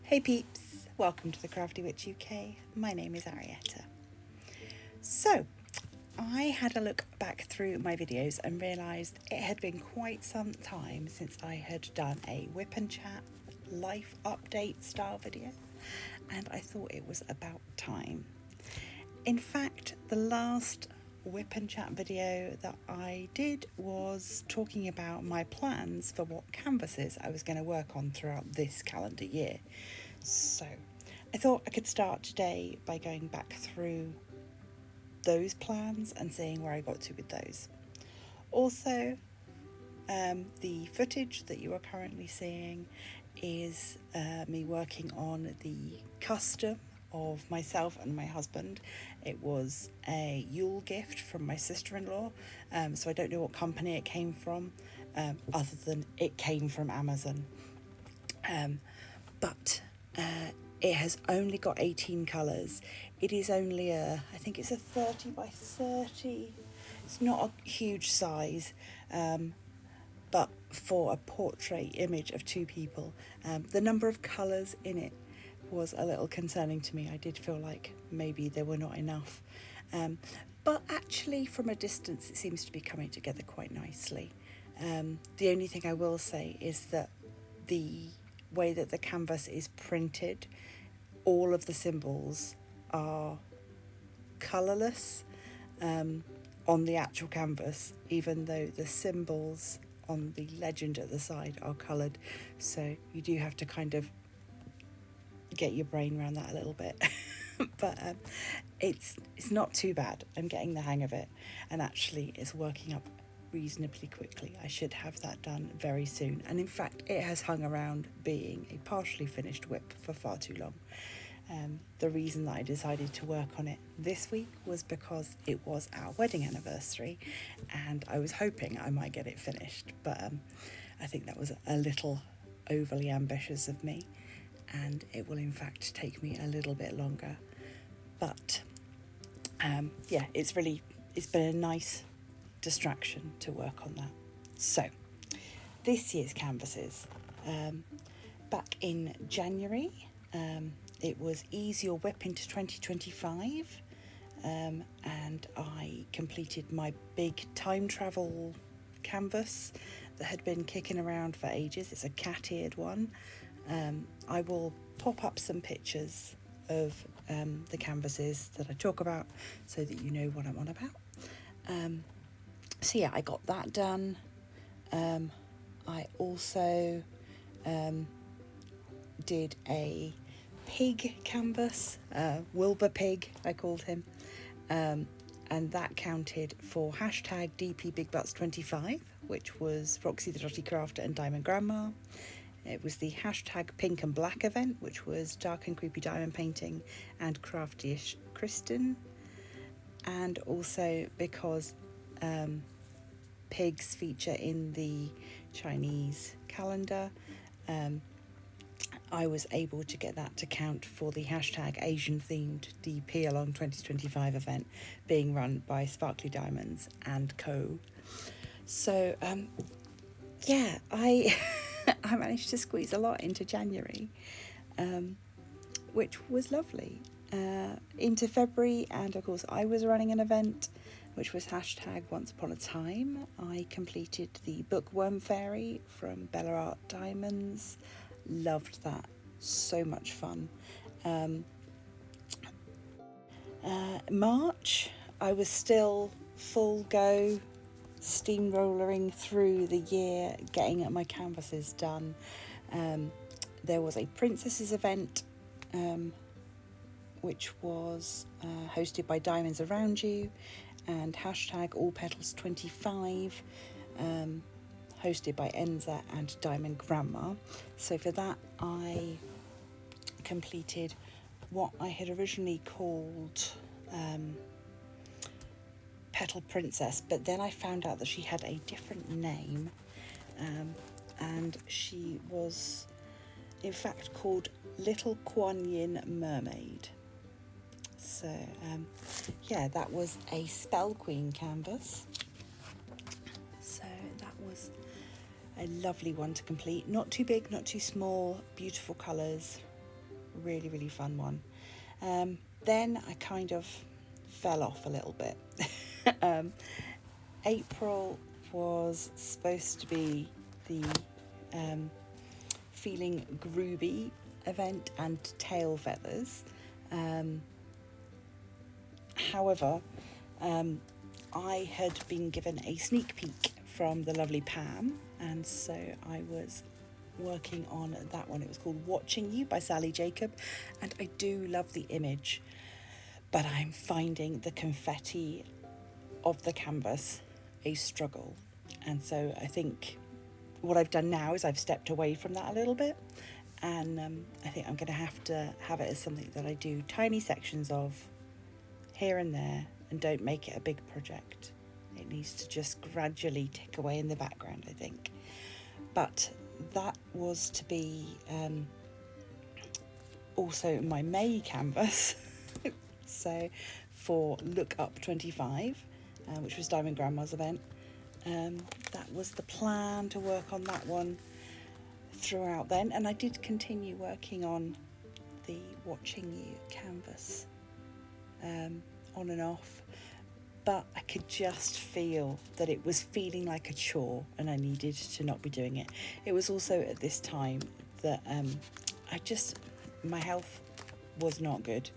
Hey peeps, welcome to the Crafty Witch UK. My name is Arietta. So, I had a look back through my videos and realised it had been quite some time since I had done a WIP and chat life update style video, and I thought it was about time. In fact, the last WIP and chat video that I did was talking about my plans for what canvases I was going to work on throughout this calendar year. So I thought I could start today by going back through those plans and seeing where I got to with those. Also, the footage that you are currently seeing is me working on the custom of myself and my husband. It was a Yule gift from my sister-in-law, so I don't know what company it came from, other than it came from Amazon. But it has only got 18 colours. It is only I think it's a 30 by 30. It's not a huge size, but for a portrait image of two people, the number of colours in it was a little concerning to me. I did feel like maybe there were not enough, but actually from a distance it seems to be coming together quite nicely. The only thing I will say is that the way that the canvas is printed, all of the symbols are colourless on the actual canvas, even though the symbols on the legend at the side are coloured. So you do have to kind of get your brain around that a little bit. But it's not too bad. I'm getting the hang of it, and actually it's working up reasonably quickly. I should have that done very soon, and in fact it has hung around being a partially finished WIP for far too long. The reason that I decided to work on it this week was because it was our wedding anniversary and I was hoping I might get it finished, but I think that was a little overly ambitious of me, and it will in fact take me a little bit longer. But yeah, it's been a nice distraction to work on that. So this year's canvases, back in January, it was Ease Your WIP into 2025, and I completed my big time travel canvas that had been kicking around for ages. It's a cat-eared one. I will pop up some pictures of the canvases that I talk about so that you know what I'm on about. So yeah, I got that done. I also did a pig canvas, Wilbur Pig I called him, and that counted for hashtag DPBigButts25, which was Roxy the Dotty Crafter and Diamond Grandma. It was the hashtag Pink and Black event, which was Dark and Creepy Diamond Painting and Crafty-ish Kristen. And also because pigs feature in the Chinese calendar, I was able to get that to count for the hashtag Asian themed DP Along 2025 event being run by Sparkly Diamonds and Co. So yeah, I managed to squeeze a lot into January, which was lovely. Into February, and of course I was running an event which was hashtag Once Upon a Time. I completed the Bookworm Fairy from Bella Art Diamonds. Loved that, so much fun. March, I was still full go, steamrollering through the year, getting my canvases done. There was a Princesses event, which was hosted by Diamonds Around You, and hashtag All Petals 25, hosted by Enza and Diamond Grandma. So for that I completed what I had originally called Petal Princess, but then I found out that she had a different name, and she was in fact called Little Kuan Yin Mermaid. So yeah, that was a Spell Queen canvas. So that was a lovely one to complete. Not too big, not too small, beautiful colours, really, really fun one. Then I kind of fell off a little bit. April was supposed to be the Feeling Groovy event and tail feathers. However, I had been given a sneak peek from the lovely Pam, and so I was working on that one. It was called Watching You by Sally Jacob, and I do love the image, but I'm finding the confetti of the canvas a struggle. And so I think what I've done now is I've stepped away from that a little bit, and I think I'm going to have it as something that I do tiny sections of here and there, and don't make it a big project. It needs to just gradually tick away in the background, I think. But that was to be also my May canvas. So for Look Up 25, which was Diamond Grandma's event, that was the plan, to work on that one throughout then. And I did continue working on the Watching You canvas on and off, but I could just feel that it was feeling like a chore and I needed to not be doing it. It was also at this time that my health was not good,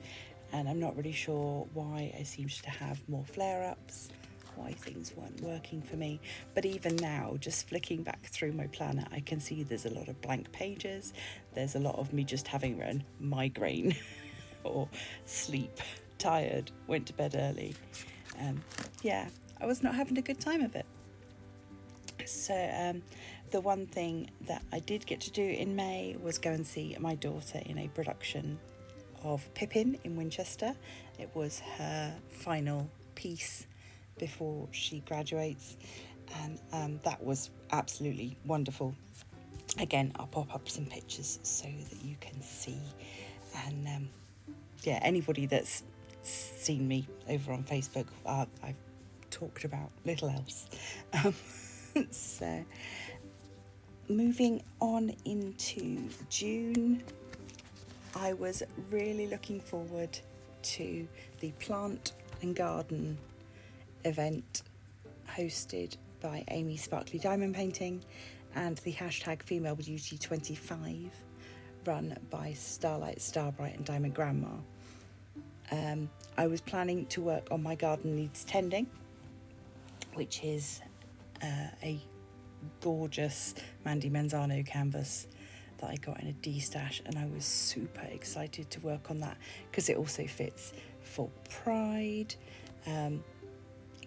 and I'm not really sure why I seemed to have more flare-ups, why things weren't working for me. But even now, just flicking back through my planner, I can see there's a lot of blank pages. There's a lot of me just having a migraine or sleep, tired, went to bed early. Yeah, I was not having a good time of it. So the one thing that I did get to do in May was go and see my daughter in a production of Pippin in Winchester. It was her final piece before she graduates, and that was absolutely wonderful. Again, I'll pop up some pictures so that you can see. And yeah, anybody that's seen me over on Facebook, I've talked about little else. So moving on into June, I was really looking forward to the Plant and Garden event hosted by Amy Sparkly Diamond Painting and the hashtag Female Beauty 25 run by Starlight, Starbright and Diamond Grandma. I was planning to work on my Garden Needs Tending, which is a gorgeous Mandy Manzano canvas that I got in a D-stash, and I was super excited to work on that because it also fits for Pride,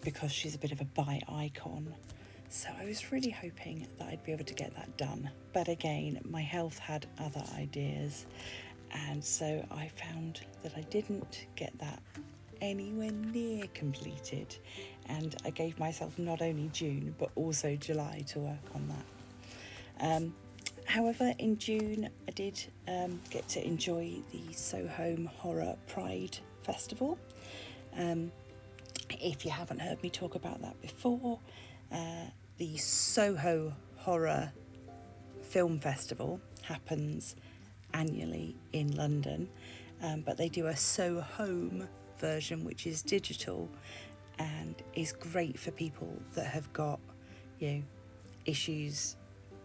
because she's a bit of a bi icon. So I was really hoping that I'd be able to get that done. But again, my health had other ideas, and so I found that I didn't get that anywhere near completed, and I gave myself not only June but also July to work on that. However, in June I did get to enjoy the Soho Horror Pride Festival. If you haven't heard me talk about that before, the Soho Horror Film Festival happens annually in London, but they do a Soho version which is digital and is great for people that have got, issues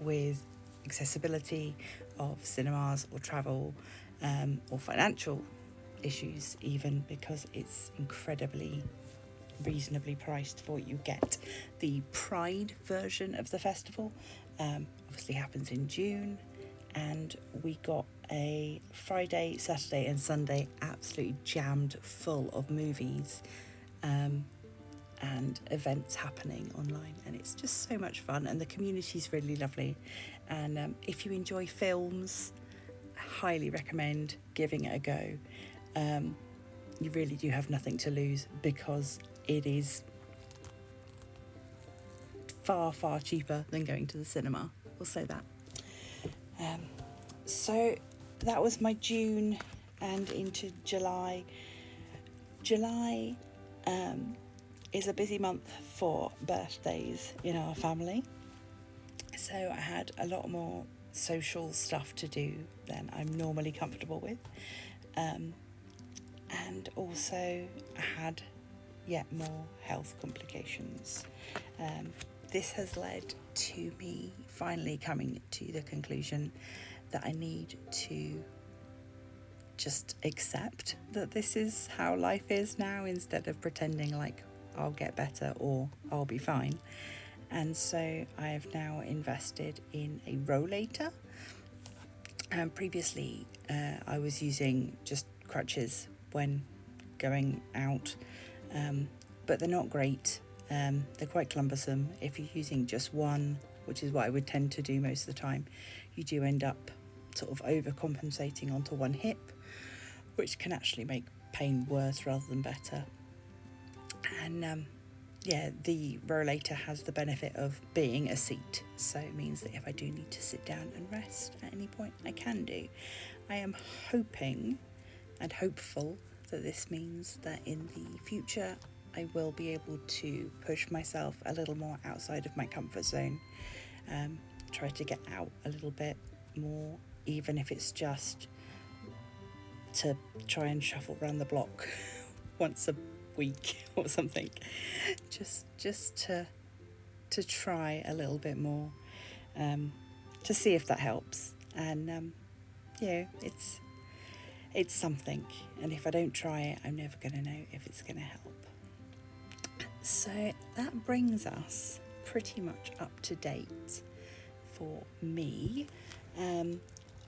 with accessibility of cinemas or travel, or financial issues even, because it's incredibly reasonably priced for what you get. The Pride version of the festival obviously happens in June, and we got a Friday, Saturday and Sunday absolutely jammed full of movies and events happening online, and it's just so much fun, and the community's really lovely. And if you enjoy films, I highly recommend giving it a go. You really do have nothing to lose, because it is far, far cheaper than going to the cinema. We'll say that. So that was my June, and into July. July is a busy month for birthdays in our family. So I had a lot more social stuff to do than I'm normally comfortable with. And also I had yet more health complications. This has led to me finally coming to the conclusion that I need to just accept that this is how life is now, instead of pretending like I'll get better or I'll be fine. And so I have now invested in a rollator. Previously I was using just crutches when going out, but they're not great. They're quite cumbersome. If you're using just one, which is what I would tend to do most of the time, you do end up sort of overcompensating onto one hip, which can actually make pain worse rather than better. And yeah, the rollator has the benefit of being a seat, so it means that if I do need to sit down and rest at any point, I can do. I am hoping and hopeful that this means that in the future I will be able to push myself a little more outside of my comfort zone, try to get out a little bit more, even if it's just to try and shuffle around the block once a week or something, just to try a little bit more, to see if that helps. And yeah, it's something, and if I don't try it, I'm never going to know if it's going to help. So that brings us pretty much up to date for me.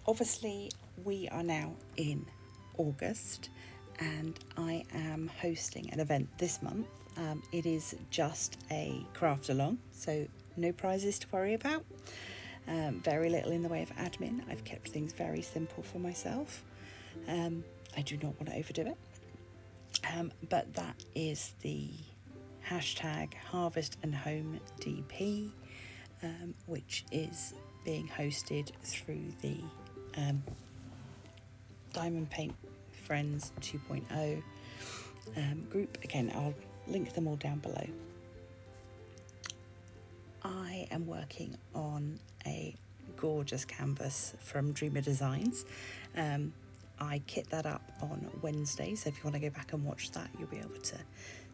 Obviously we are now in August, and I am hosting an event this month. It is just a craft along, so no prizes to worry about, very little in the way of admin. I've kept things very simple for myself. I do not want to overdo it, but that is the hashtag Harvest and Home DP, which is being hosted through the Diamond Paint Friends 2.0 group. Again, I'll link them all down below. I am working on a gorgeous canvas from Dreamer Designs. I kit that up on Wednesday, so if you want to go back and watch that, you'll be able to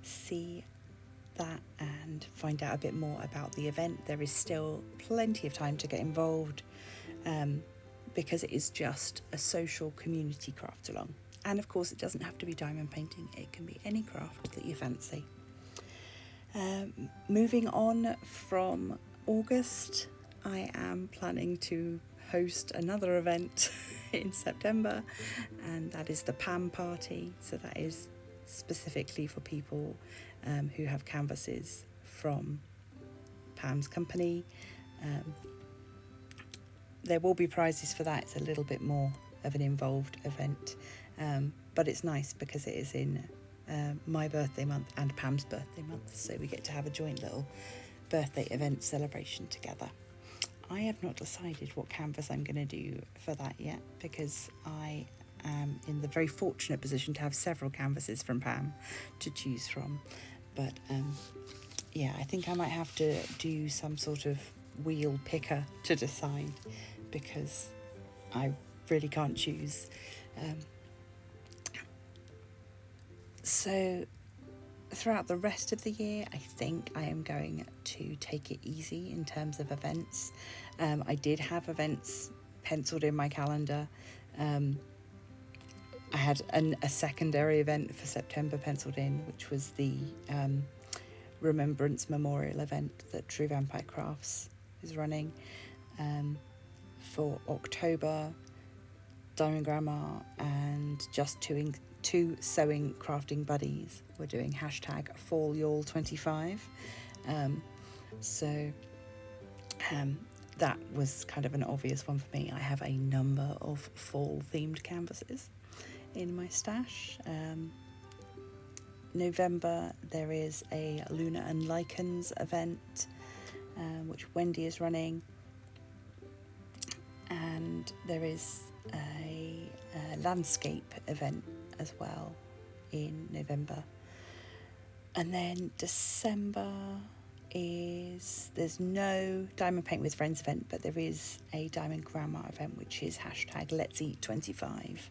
see that and find out a bit more about the event. There is still plenty of time to get involved, because it is just a social community craft along. And of course it doesn't have to be diamond painting, it can be any craft that you fancy. Moving on from August, I am planning to host another event in September, and that is the Pam party. So that is specifically for people who have canvases from Pam's company. There will be prizes for that. It's a little bit more of an involved event, but it's nice because it is in my birthday month and Pam's birthday month, so we get to have a joint little birthday event celebration together. I have not decided what canvas I'm going to do for that yet, because I am in the very fortunate position to have several canvases from Pam to choose from. But yeah, I think I might have to do some sort of wheel picker to decide, because I really can't choose. So throughout the rest of the year, I think I am going to take it easy in terms of events. I did have events penciled in my calendar. I had a secondary event for September penciled in, which was the Remembrance Memorial event that True Vampire Crafts is running. For October, Diamond Grandma and just two sewing crafting buddies were doing hashtag FallYall25. So that was kind of an obvious one for me. I have a number of fall themed canvases in my stash. November there is a Luna and Lichens event, which Wendy is running, and there is a landscape event as well in November. And then December there's no Diamond Paint with Friends event, but there is a Diamond Grandma event, which is hashtag Let's Eat 25,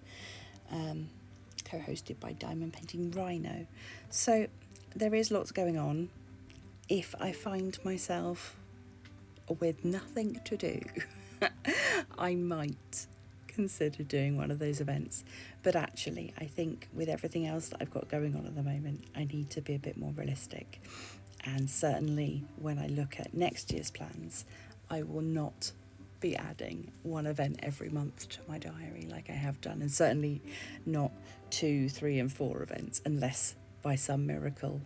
co-hosted by Diamond Painting Rhino. So there is lots going on. If I find myself with nothing to do, I might consider doing one of those events. But actually, I think with everything else that I've got going on at the moment, I need to be a bit more realistic. And certainly when I look at next year's plans, I will not be adding one event every month to my diary like I have done, and certainly not 2, 3 and 4 events, unless by some miracle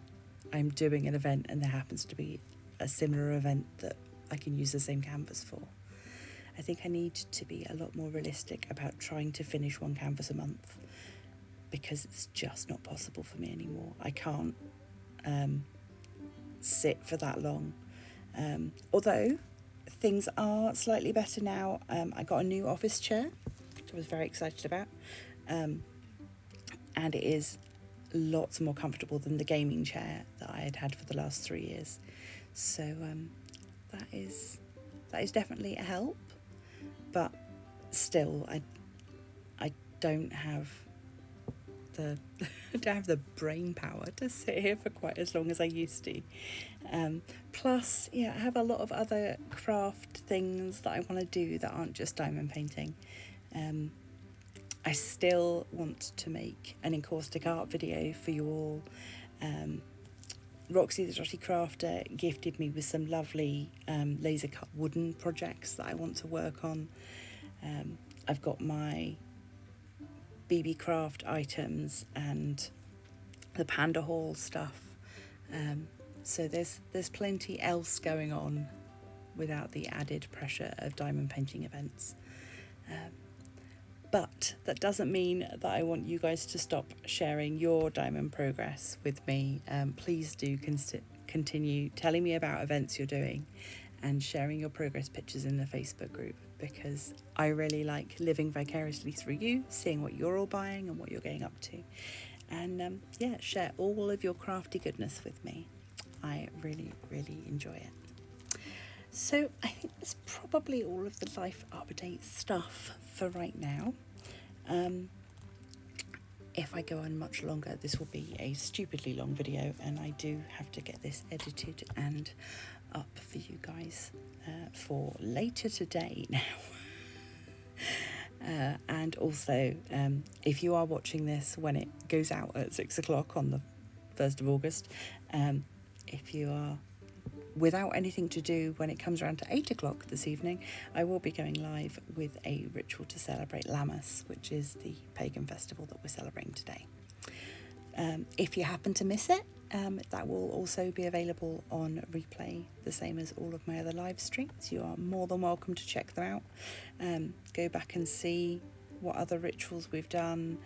I'm doing an event and there happens to be a similar event that I can use the same canvas for. I think I need to be a lot more realistic about trying to finish one canvas a month, because it's just not possible for me anymore. I can't sit for that long. Although things are slightly better now. I got a new office chair, which I was very excited about. And it is lots more comfortable than the gaming chair that I had for the last 3 years. So that is definitely a help. But still, I don't have the brain power to sit here for quite as long as I used to. Plus, yeah, I have a lot of other craft things that I want to do that aren't just diamond painting. I still want to make an encaustic art video for you all. Roxy the Dotty Crafter gifted me with some lovely laser cut wooden projects that I want to work on. I've got my BeeBeeCraft items and the Panda Hall stuff. So there's plenty else going on without the added pressure of diamond painting events. But that doesn't mean that I want you guys to stop sharing your diamond progress with me. Please do continue telling me about events you're doing and sharing your progress pictures in the Facebook group, because I really like living vicariously through you, seeing what you're all buying and what you're getting up to. And share all of your crafty goodness with me. I really, really enjoy it. So I think that's probably all of the Life Update stuff for right now. If I go on much longer, this will be a stupidly long video, and I do have to get this edited and up for you guys for later today now. And also, if you are watching this when it goes out at 6 o'clock on the 1st of August, if you are without anything to do when it comes around to 8 o'clock this evening, I will be going live with a ritual to celebrate Lammas, which is the pagan festival that we're celebrating today. If you happen to miss it, that will also be available on replay, the same as all of my other live streams. You are more than welcome to check them out. Go back and see what other rituals we've done.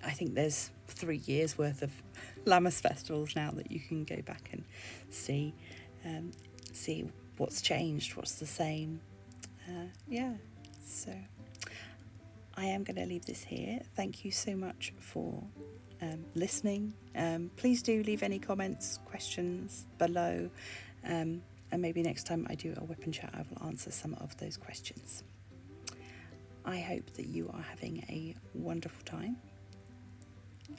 I think there's 3 years worth of Lammas festivals now that you can go back and see what's changed, what's the same. So I am going to leave this here. Thank you so much for listening. Please do leave any comments, questions below, and maybe next time I do a WIP and chat, I will answer some of those questions. I hope that you are having a wonderful time,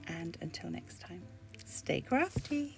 and until next time, stay crafty.